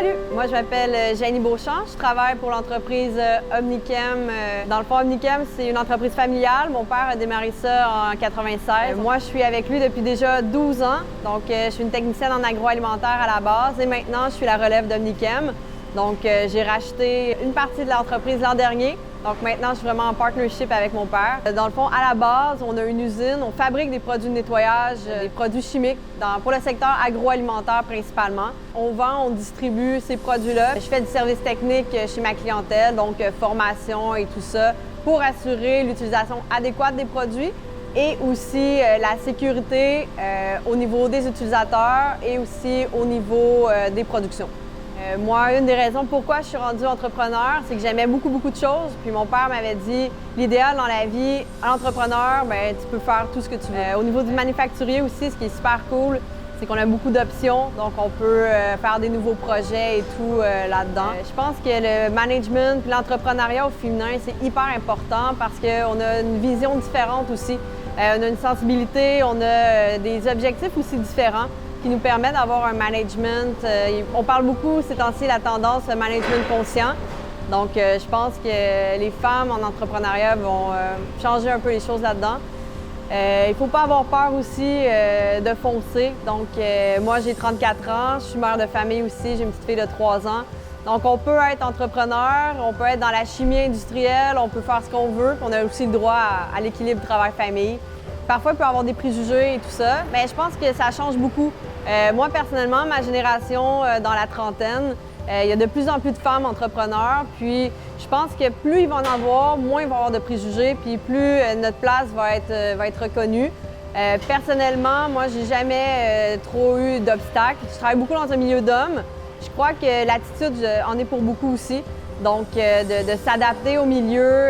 Salut, moi je m'appelle Janie Beauchamp, je travaille pour l'entreprise Omnichem. Dans le fond, Omnichem, c'est une entreprise familiale. Mon père a démarré ça en 96. Moi, je suis avec lui depuis déjà 12 ans. Donc, je suis une technicienne en agroalimentaire à la base et maintenant, je suis la relève d'Omnichem. Donc, j'ai racheté une partie de l'entreprise l'an dernier. Donc maintenant, je suis vraiment en partnership avec mon père. Dans le fond, à la base, on a une usine, on fabrique des produits de nettoyage, des produits chimiques pour le secteur agroalimentaire principalement. On vend, on distribue ces produits-là. Je fais du service technique chez ma clientèle, donc formation et tout ça, pour assurer l'utilisation adéquate des produits et aussi la sécurité au niveau des utilisateurs et aussi au niveau des productions. Moi, une des raisons pourquoi je suis rendue entrepreneur, c'est que j'aimais beaucoup de choses. Puis mon père m'avait dit, l'idéal dans la vie, entrepreneur, bien, tu peux faire tout ce que tu veux. Au niveau du manufacturier aussi, ce qui est super cool, c'est qu'on a beaucoup d'options. Donc, on peut faire des nouveaux projets et tout là-dedans. Je pense que le management et l'entrepreneuriat au féminin, c'est hyper important parce qu'on a une vision différente aussi. On a une sensibilité, on a des objectifs aussi différents qui nous permet d'avoir un management. On parle beaucoup ces temps-ci de la tendance le management conscient. Donc, je pense que les femmes en entrepreneuriat vont changer un peu les choses là-dedans. Il ne faut pas avoir peur aussi de foncer. Donc, moi, j'ai 34 ans, je suis mère de famille aussi, j'ai une petite fille de 3 ans. Donc, on peut être entrepreneur, on peut être dans la chimie industrielle, on peut faire ce qu'on veut. On a aussi le droit à l'équilibre travail-famille. Parfois, il peut y avoir des préjugés et tout ça, mais je pense que ça change beaucoup. Moi, personnellement, ma génération, dans la trentaine, il y a de plus en plus de femmes entrepreneurs, puis je pense que plus il va en avoir, moins il va y avoir de préjugés, puis plus notre place va être reconnue. Personnellement, moi, j'ai jamais trop eu d'obstacles. Je travaille beaucoup dans un milieu d'hommes. Je crois que l'attitude en est pour beaucoup aussi. Donc, de s'adapter au milieu,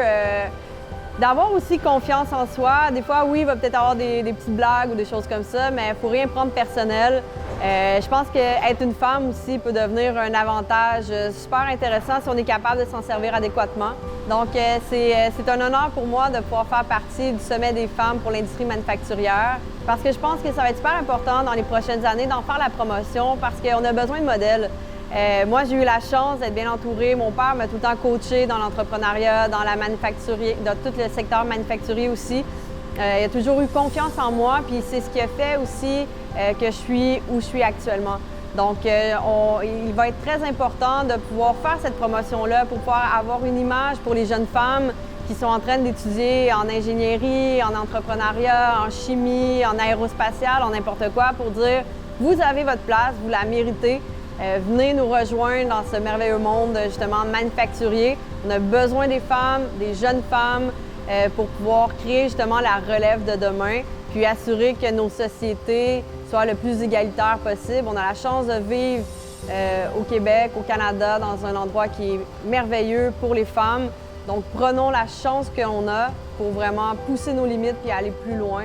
d'avoir aussi confiance en soi. Des fois, oui, il va peut-être avoir des petites blagues ou des choses comme ça, mais il ne faut rien prendre personnel. Je pense qu'être une femme aussi peut devenir un avantage super intéressant si on est capable de s'en servir adéquatement. Donc, c'est un honneur pour moi de pouvoir faire partie du Sommet des femmes pour l'industrie manufacturière parce que je pense que ça va être super important dans les prochaines années d'en faire la promotion parce qu'on a besoin de modèles. Moi, j'ai eu la chance d'être bien entourée. Mon père m'a tout le temps coachée dans l'entrepreneuriat, dans la manufacturier, dans tout le secteur manufacturier aussi. Il a toujours eu confiance en moi, puis c'est ce qui a fait aussi que je suis où je suis actuellement. Donc, il va être très important de pouvoir faire cette promotion-là pour pouvoir avoir une image pour les jeunes femmes qui sont en train d'étudier en ingénierie, en entrepreneuriat, en chimie, en aérospatiale, en n'importe quoi, pour dire « vous avez votre place, vous la méritez ». Venez nous rejoindre dans ce merveilleux monde justement manufacturier. On a besoin des femmes, des jeunes femmes pour pouvoir créer justement la relève de demain puis assurer que nos sociétés soient le plus égalitaires possible. On a la chance de vivre au Québec, au Canada, dans un endroit qui est merveilleux pour les femmes. Donc prenons la chance qu'on a pour vraiment pousser nos limites puis aller plus loin.